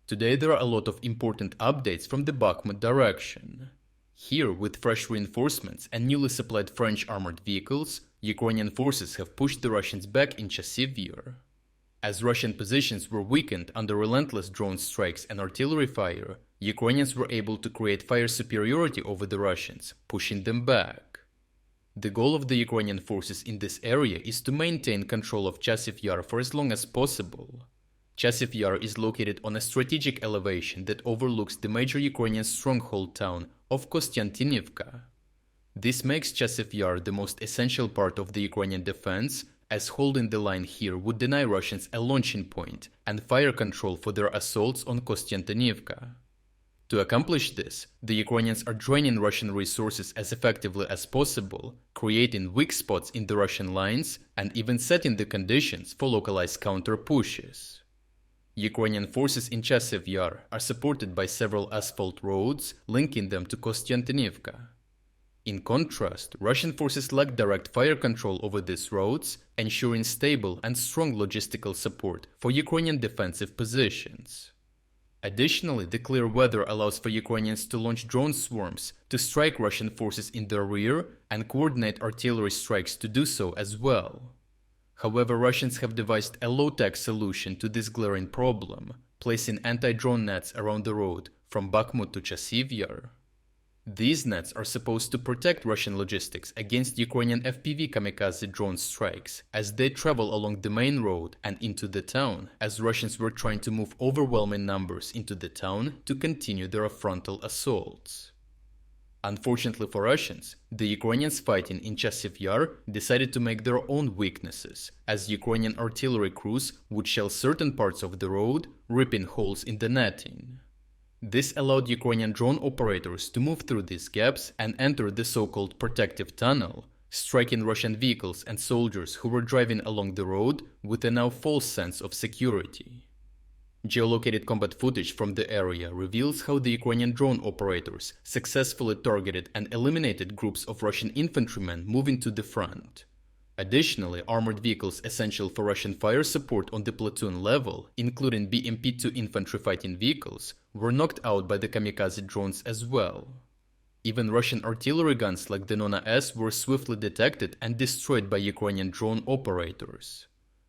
Today there are a lot of important updates from the Bakhmut direction. Here, with fresh reinforcements and newly supplied French armored vehicles, Ukrainian forces have pushed the Russians back in Chasiv Yar. As Russian positions were weakened under relentless drone strikes and artillery fire, Ukrainians were able to create fire superiority over the Russians, pushing them back. The goal of the Ukrainian forces in this area is to maintain control of Chasiv Yar for as long as possible. Chasiv Yar is located on a strategic elevation that overlooks the major Ukrainian stronghold town of Kostiantynivka. This makes Chasiv Yar the most essential part of the Ukrainian defense, as holding the line here would deny Russians a launching point and fire control for their assaults on Kostiantynivka. To accomplish this, the Ukrainians are draining Russian resources as effectively as possible, creating weak spots in the Russian lines, and even setting the conditions for localized counter-pushes. Ukrainian forces in Chasiv Yar are supported by several asphalt roads linking them to Kostiantynivka. In contrast, Russian forces lack direct fire control over these roads, ensuring stable and strong logistical support for Ukrainian defensive positions. Additionally, the clear weather allows for Ukrainians to launch drone swarms to strike Russian forces in their rear and coordinate artillery strikes to do so as well. However, Russians have devised a low-tech solution to this glaring problem, placing anti-drone nets around the road from Bakhmut to Chasiv Yar. These nets are supposed to protect Russian logistics against Ukrainian FPV kamikaze drone strikes as they travel along the main road and into the town, as Russians were trying to move overwhelming numbers into the town to continue their frontal assaults. Unfortunately for Russians, the Ukrainians fighting in Chasiv Yar decided to make their own weaknesses, as Ukrainian artillery crews would shell certain parts of the road, ripping holes in the netting. This allowed Ukrainian drone operators to move through these gaps and enter the so-called protective tunnel, striking Russian vehicles and soldiers who were driving along the road with a now false sense of security. Geolocated combat footage from the area reveals how the Ukrainian drone operators successfully targeted and eliminated groups of Russian infantrymen moving to the front. Additionally, armored vehicles essential for Russian fire support on the platoon level, including BMP-2 infantry fighting vehicles, were knocked out by the kamikaze drones as well. Even Russian artillery guns like the Nona S were swiftly detected and destroyed by Ukrainian drone operators.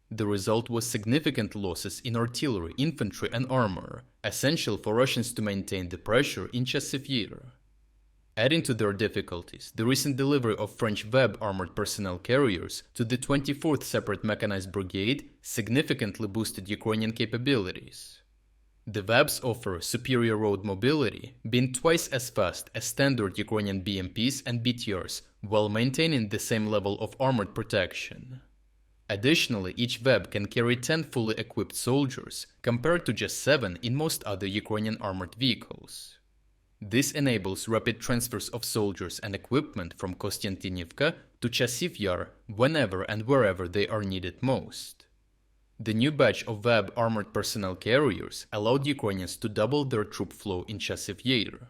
The result was significant losses in artillery, infantry and armor, essential for Russians to maintain the pressure in Chasiv Yar. Adding to their difficulties, the recent delivery of French Web armored personnel carriers to the 24th Separate Mechanized Brigade significantly boosted Ukrainian capabilities. The Webs offer superior road mobility, being twice as fast as standard Ukrainian BMPs and BTRs, while maintaining the same level of armored protection. Additionally, each Web can carry 10 fully equipped soldiers, compared to just 7 in most other Ukrainian armored vehicles. This enables rapid transfers of soldiers and equipment from Kostiantynivka to Chasiv Yar whenever and wherever they are needed most. The new batch of Web armored personnel carriers allowed Ukrainians to double their troop flow in Chasiv Yar.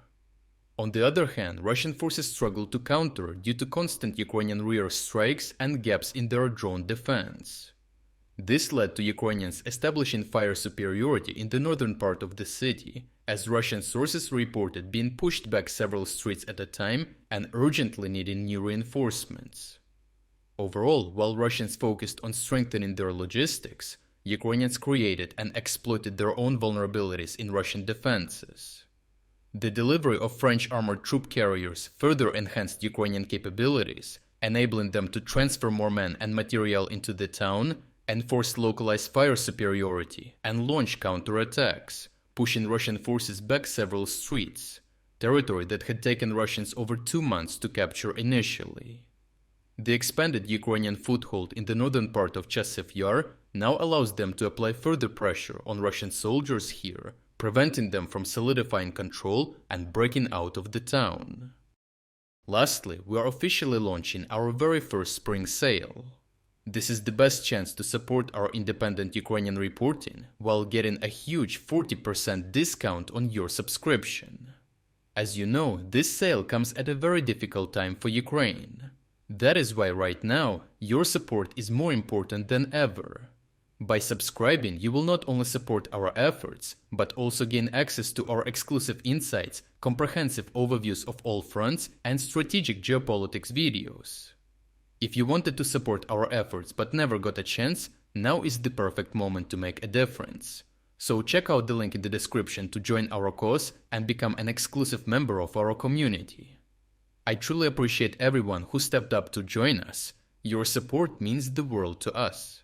On the other hand, Russian forces struggled to counter due to constant Ukrainian rear strikes and gaps in their drone defense. This led to Ukrainians establishing fire superiority in the northern part of the city, as Russian sources reported being pushed back several streets at a time and urgently needing new reinforcements. Overall, while Russians focused on strengthening their logistics, Ukrainians created and exploited their own vulnerabilities in Russian defenses. The delivery of French armored troop carriers further enhanced Ukrainian capabilities, enabling them to transfer more men and material into the town, enforce localized fire superiority, and launch counterattacks, pushing Russian forces back several streets, territory that had taken Russians over 2 months to capture initially. The expanded Ukrainian foothold in the northern part of Chasiv Yar now allows them to apply further pressure on Russian soldiers here, preventing them from solidifying control and breaking out of the town. Lastly, we are officially launching our very first spring sale. This is the best chance to support our independent Ukrainian reporting while getting a huge 40% discount on your subscription. As you know, this sale comes at a very difficult time for Ukraine. That is why right now, your support is more important than ever. By subscribing, you will not only support our efforts, but also gain access to our exclusive insights, comprehensive overviews of all fronts, and strategic geopolitics videos. If you wanted to support our efforts but never got a chance, now is the perfect moment to make a difference. So check out the link in the description to join our cause and become an exclusive member of our community. I truly appreciate everyone who stepped up to join us. Your support means the world to us.